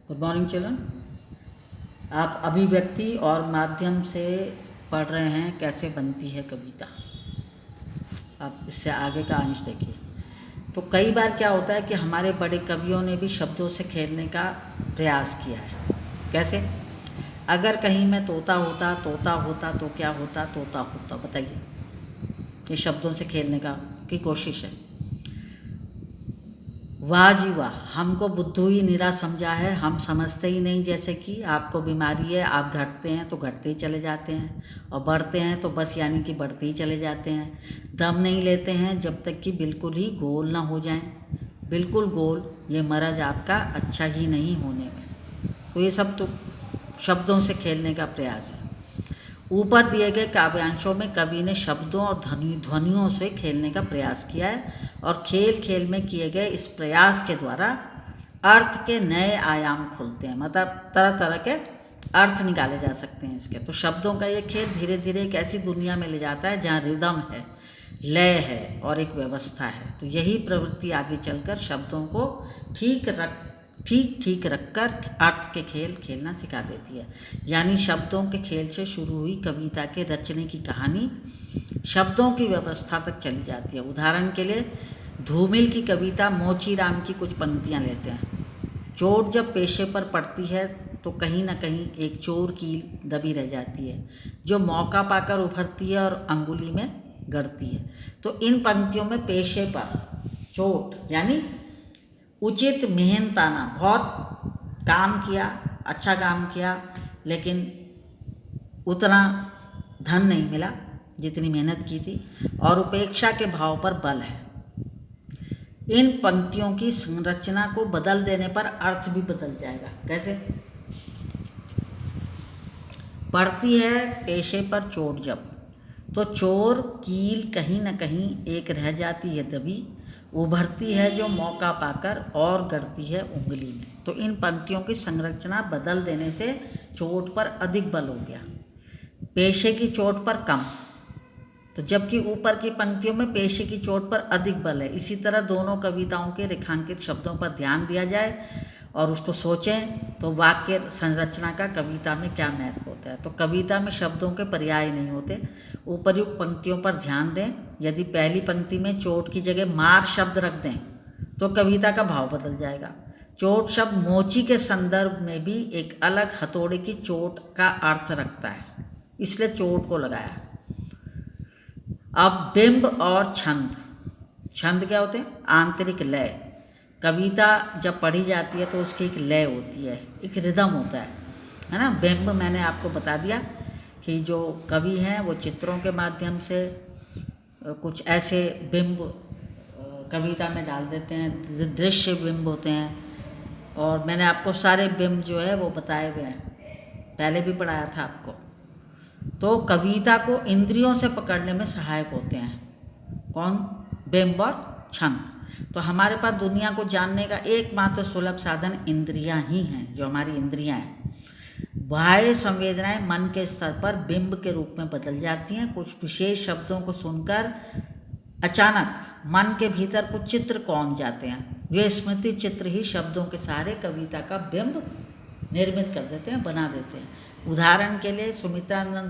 Good morning children. आप अभिव्यक्ति और माध्यम से पढ़ रहे हैं कैसे बनती है कविता। अब इससे आगे का अंश देखिए। तो कई बार क्या होता है कि हमारे बड़े कवियों ने भी शब्दों से खेलने का प्रयास किया है। कैसे? अगर कहीं मैं तोता होता तो क्या होता, तोता होता। बताइए, ये शब्दों से खेलने की कोशिश है। वाह जी वाह, हमको बुद्धू ही निरा समझा है, हम समझते ही नहीं। जैसे कि आपको बीमारी है, आप घटते हैं तो घटते ही चले जाते हैं, और बढ़ते हैं तो बस यानी कि बढ़ते ही चले जाते हैं। दम नहीं लेते हैं जब तक कि बिल्कुल ही गोल ना हो जाएं। बिल्कुल गोल, ये मरज आपका अच्छा ही नहीं होने में। तो ये सब तो शब्दों से खेलने का प्रयास है। ऊपर दिए गए काव्यांशों में कवि ने शब्दों और ध्वनियों से खेलने का प्रयास किया है, और खेल खेल में किए गए इस प्रयास के द्वारा अर्थ के नए आयाम खुलते हैं। मतलब तरह तरह के अर्थ निकाले जा सकते हैं इसके। तो शब्दों का ये खेल धीरे धीरे एक ऐसी दुनिया में ले जाता है जहाँ रिदम है, लय है और एक व्यवस्था है। तो यही प्रवृत्ति आगे चलकर शब्दों को ठीक रखकर अर्थ के खेल खेलना सिखा देती है। यानी शब्दों के खेल से शुरू हुई कविता के रचने की कहानी शब्दों की व्यवस्था तक चली जाती है। उदाहरण के लिए धूमिल की कविता मोचीराम की कुछ पंक्तियाँ लेते हैं। चोट जब पेशे पर पड़ती है तो कहीं ना कहीं एक चोर कील दबी रह जाती है, जो मौका पाकर उभरती है और अंगुली में गड़ती है। तो इन पंक्तियों में पेशे पर चोट यानी उचित मेहनताना, बहुत काम किया, अच्छा काम किया, लेकिन उतना धन नहीं मिला जितनी मेहनत की थी, और उपेक्षा के भाव पर बल है। इन पंक्तियों की संरचना को बदल देने पर अर्थ भी बदल जाएगा। कैसे? पड़ती है पेशे पर चोट जब, तो चोर कील कहीं न कहीं एक रह जाती है दबी, उभरती है जो मौका पाकर और गड़ती है उंगली में। तो इन पंक्तियों की संरचना बदल देने से चोट पर अधिक बल हो गया, पेशे की चोट पर कम। तो जबकि ऊपर की पंक्तियों में पेशे की चोट पर अधिक बल है। इसी तरह दोनों कविताओं के रेखांकित शब्दों पर ध्यान दिया जाए और उसको सोचें तो वाक्य संरचना का कविता में क्या महत्व होता है। तो कविता में शब्दों के पर्याय नहीं होते। उपर्युक्त पंक्तियों पर ध्यान दें। यदि पहली पंक्ति में चोट की जगह मार शब्द रख दें तो कविता का भाव बदल जाएगा। चोट शब्द मोची के संदर्भ में भी एक अलग हथौड़े की चोट का अर्थ रखता है, इसलिए चोट को लगाया। अब बिंब और छंद। छंद क्या होते हैं? आंतरिक लय। कविता जब पढ़ी जाती है तो उसकी एक लय होती है, एक रिदम होता है ना। बिंब मैंने आपको बता दिया कि जो कवि हैं वो चित्रों के माध्यम से कुछ ऐसे बिंब कविता में डाल देते हैं, दृश्य बिंब होते हैं। और मैंने आपको सारे बिंब जो है वो बताए हुए हैं, पहले भी पढ़ाया था आपको। तो कविता को इंद्रियों से पकड़ने में सहायक होते हैं। कौन? बिंब और छंद। तो हमारे पास दुनिया को जानने का एकमात्र सुलभ साधन इंद्रियां ही हैं, जो हमारी इंद्रियां हैं। बाह्य संवेदनाएं मन के स्तर पर बिंब के रूप में बदल जाती हैं। कुछ विशेष शब्दों को सुनकर अचानक मन के भीतर कुछ चित्र कौन जाते हैं। वे स्मृति चित्र ही शब्दों के सहारे कविता का बिंब निर्मित कर देते हैं, बना देते हैं। उदाहरण के लिए सुमित्रानंदन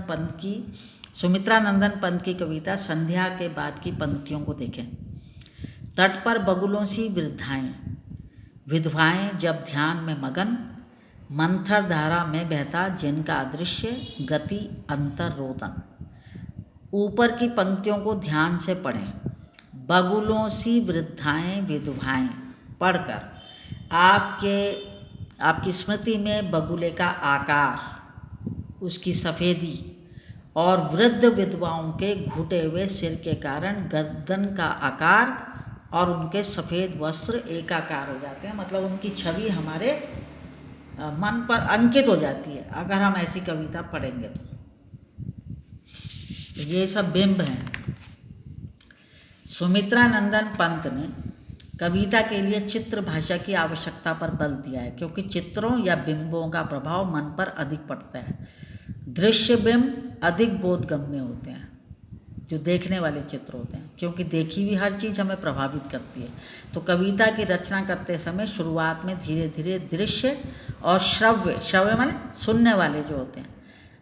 पंत की कविता संध्या के बाद की पंक्तियों को देखें। तट पर बगुलों सी वृद्धाएं, विधवाएं जब ध्यान में मगन, मंथर धारा में बहता जिनका अदृश्य, गति अंतर रोदन। ऊपर की पंक्तियों को ध्यान से पढ़ें। बगुलों सी वृद्धाएं विधवाएं पढ़कर आपकी स्मृति में बगुले का आकार, उसकी सफ़ेदी और वृद्ध विधवाओं के घुटे हुए सिर के कारण गर्दन का आकार और उनके सफ़ेद वस्त्र एकाकार हो जाते हैं। मतलब उनकी छवि हमारे मन पर अंकित हो जाती है अगर हम ऐसी कविता पढ़ेंगे तो। ये सब बिंब हैं। सुमित्रानंदन पंत ने कविता के लिए चित्र भाषा की आवश्यकता पर बल दिया है, क्योंकि चित्रों या बिंबों का प्रभाव मन पर अधिक पड़ता है। दृश्य बिंब अधिक बोधगम्य होते हैं। जो देखने वाले चित्र होते हैं, क्योंकि देखी हुई हर चीज़ हमें प्रभावित करती है। तो कविता की रचना करते समय शुरुआत में धीरे धीरे दृश्य और श्रव्य माने सुनने वाले जो होते हैं,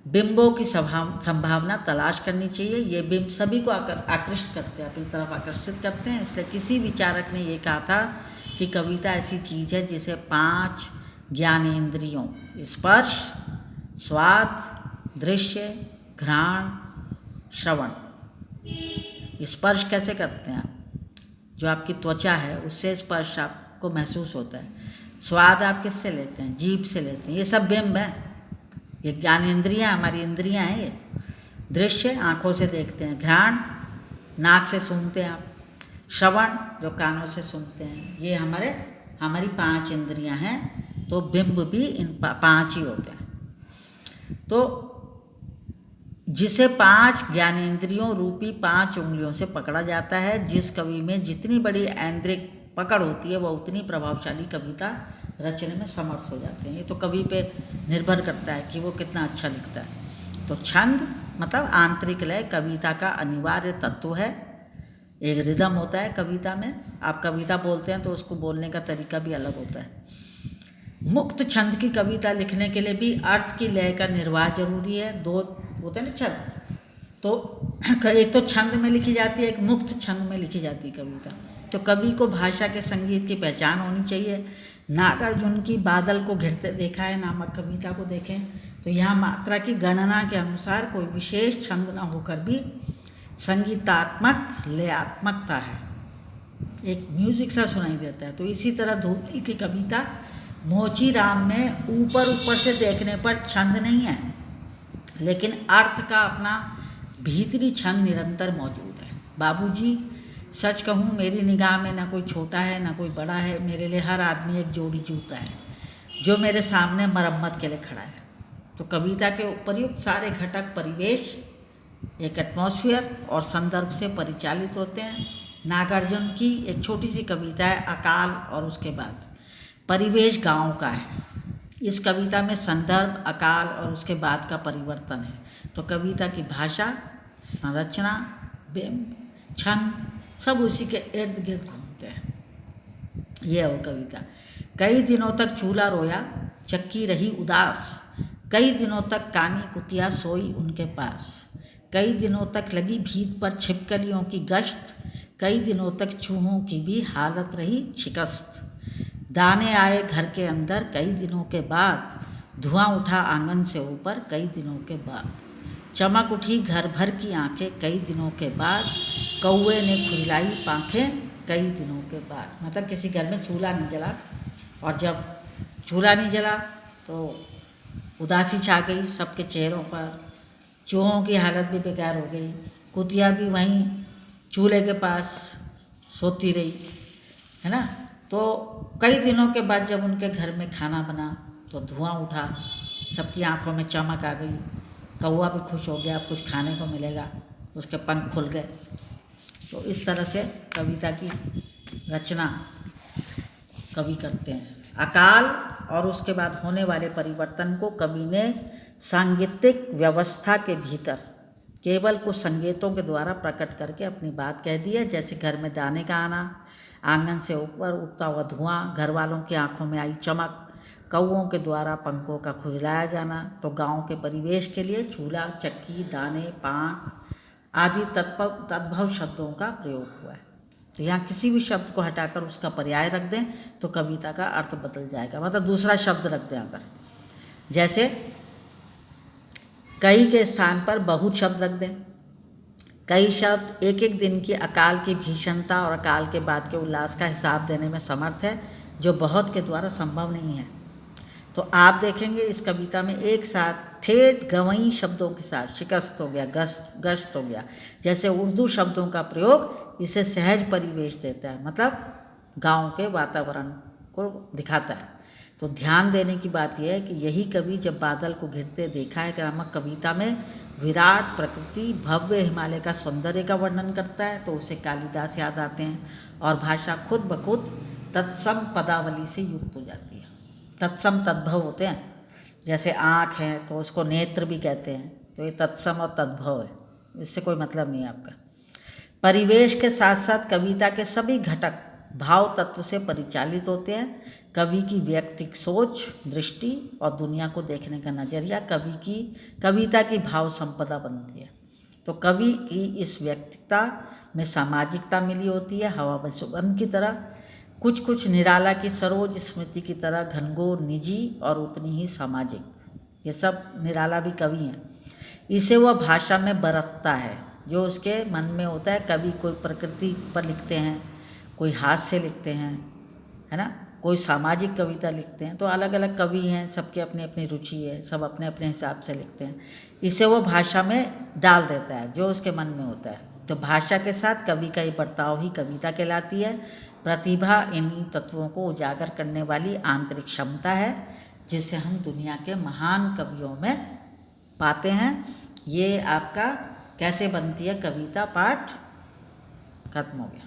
बिंबों की संभावना तलाश करनी चाहिए। ये बिंब सभी को आकृष्ट करते हैं, अपनी तरफ आकर्षित करते हैं। इसलिए किसी विचारक ने ये कहा था कि कविता ऐसी चीज़ है जिसे 5 ज्ञानेंद्रियों स्पर्श, स्वाद, दृश्य, घ्राण, श्रवण। स्पर्श कैसे करते हैं आप? जो आपकी त्वचा है उससे स्पर्श आपको महसूस होता है। स्वाद आप किससे लेते हैं? जीभ से लेते हैं। ये सब बिंब है, ये ज्ञानेंद्रियाँ हमारी इंद्रियाँ हैं। ये दृश्य आँखों से देखते हैं, घ्राण नाक से सूंघते हैं आप, श्रवण जो कानों से सुनते हैं। ये हमारी 5 इंद्रियाँ हैं। तो बिंब भी इन 5 ही होते हैं। तो जिसे 5 ज्ञानेंद्रियों रूपी 5 उंगलियों से पकड़ा जाता है, जिस कवि में जितनी बड़ी ऐन्द्रिक पकड़ होती है वह उतनी प्रभावशाली कविता रचने में समर्थ हो जाते हैं। ये तो कवि पे निर्भर करता है कि वो कितना अच्छा लिखता है। तो छंद मतलब आंतरिक लय कविता का अनिवार्य तत्व है। एक रिदम होता है कविता में। आप कविता बोलते हैं तो उसको बोलने का तरीका भी अलग होता है। मुक्त छंद की कविता लिखने के लिए भी अर्थ की लय का निर्वाह जरूरी है। 2 होते हैं ना छंद, तो एक तो छंद में लिखी जाती है, एक मुक्त छंद में लिखी जाती है कविता। तो कवि को भाषा के संगीत की पहचान होनी चाहिए। नागार्जुन की बादल को घिरते देखा है नामक कविता को देखें तो यहाँ मात्रा की गणना के अनुसार कोई विशेष छंद न होकर भी संगीतात्मक लयात्मकता है, एक म्यूजिक सा सुनाई देता है। तो इसी तरह धूमिल की कविता मोची राम में ऊपर से देखने पर छंद नहीं है, लेकिन अर्थ का अपना भीतरी छंद निरंतर मौजूद है। बाबूजी सच कहूँ मेरी निगाह में ना कोई छोटा है ना कोई बड़ा है, मेरे लिए हर आदमी एक जोड़ी जूता है जो मेरे सामने मरम्मत के लिए खड़ा है। तो कविता के उपयुक्त सारे घटक परिवेश, एक एटमॉस्फेयर और संदर्भ से परिचालित होते हैं। नागार्जुन की एक छोटी सी कविता है अकाल और उसके बाद। परिवेश गाँव का है। इस कविता में संदर्भ, अकाल और उसके बाद का परिवर्तन है। तो कविता की भाषा, संरचना, बिंब, छंद सब उसी के इर्द गिर्द घूमते हैं। यह वो कविता। कई दिनों तक चूल्हा रोया, चक्की रही उदास, कई दिनों तक कानी कुतिया सोई उनके पास, कई दिनों तक लगी भीत पर छिपकलियों की गश्त, कई दिनों तक चूहों की भी हालत रही शिकस्त। दाने आए घर के अंदर कई दिनों के बाद, धुआं उठा आंगन से ऊपर कई दिनों के बाद, चमक उठी घर भर की आंखें कई दिनों के बाद, कौवे ने खुजलाई पाँखें कई दिनों के बाद। मतलब किसी घर में चूल्हा नहीं जला, और जब चूल्हा नहीं जला तो उदासी छा गई सबके चेहरों पर। चूहों की हालत भी बेकार हो गई, कुतिया भी वहीं चूल्हे के पास सोती रही, है ना। तो कई दिनों के बाद जब उनके घर में खाना बना तो धुआं उठा, सबकी आंखों में चमक आ गई, कौवा भी खुश हो गया, कुछ खाने को मिलेगा, उसके पंख खुल गए। तो इस तरह से कविता की रचना कवि करते हैं। अकाल और उसके बाद होने वाले परिवर्तन को कवि ने सांगीतिक व्यवस्था के भीतर केवल कुछ संकेतों के द्वारा प्रकट करके अपनी बात कह दी है। जैसे घर में दाने का आना, आंगन से ऊपर उठता हुआ धुआं, घर वालों की आंखों में आई चमक, कौवों के द्वारा पंखों का खुजलाया जाना। तो गांव के परिवेश के लिए चूल्हा, चक्की, दाने, पाँख आदि तद्भव शब्दों का प्रयोग हुआ है। तो यहाँ किसी भी शब्द को हटाकर उसका पर्याय रख दें तो कविता का अर्थ बदल जाएगा। मतलब दूसरा शब्द रख दें अगर, जैसे कई के स्थान पर बहुत शब्द रख दें। कई शब्द एक एक दिन की अकाल की भीषणता और अकाल के बाद के उल्लास का हिसाब देने में समर्थ है, जो बहुत के द्वारा संभव नहीं है। तो आप देखेंगे इस कविता में एक साथ ठेठ गवई शब्दों के साथ शिकस्त हो गया, गश्त हो गया, जैसे उर्दू शब्दों का प्रयोग इसे सहज परिवेश देता है, मतलब गांव के वातावरण को दिखाता है। तो ध्यान देने की बात यह है कि यही कवि जब बादल को घिरते देखा है नामक कविता में विराट प्रकृति, भव्य हिमालय का सौंदर्य का वर्णन करता है, तो उसे कालिदास याद आते हैं और भाषा खुद ब खुद तत्सम पदावली से युक्त हो जाती है। तत्सम तद्भव होते हैं, जैसे आँख है तो उसको नेत्र भी कहते हैं, तो ये तत्सम और तद्भव है, इससे कोई मतलब नहीं है आपका। परिवेश के साथ साथ कविता के सभी घटक भाव तत्व से परिचालित होते हैं। कवि की व्यक्तिक सोच, दृष्टि और दुनिया को देखने का नज़रिया कविता की भाव संपदा बनती है। तो कवि की इस व्यक्तिकता में सामाजिकता मिली होती है, हवा में सुगंध की तरह, कुछ कुछ निराला की सरोज स्मृति की तरह घनघोर निजी और उतनी ही सामाजिक। ये सब निराला भी कवि हैं। इसे वह भाषा में बरतता है जो उसके मन में होता है। कवि कोई प्रकृति पर लिखते हैं, कोई हास्य लिखते हैं, है ना, कोई सामाजिक कविता लिखते हैं। तो अलग अलग कवि हैं, सबके अपनी अपनी रुचि है, सब अपने अपने हिसाब से लिखते हैं। इसे वो भाषा में डाल देता है जो उसके मन में होता है। तो भाषा के साथ कवि का ये बर्ताव ही कविता कहलाती है। प्रतिभा इन्हीं तत्वों को उजागर करने वाली आंतरिक क्षमता है जिसे हम दुनिया के महान कवियों में पाते हैं। ये आपका कैसे बनती है कविता पाठ खत्म हो गया।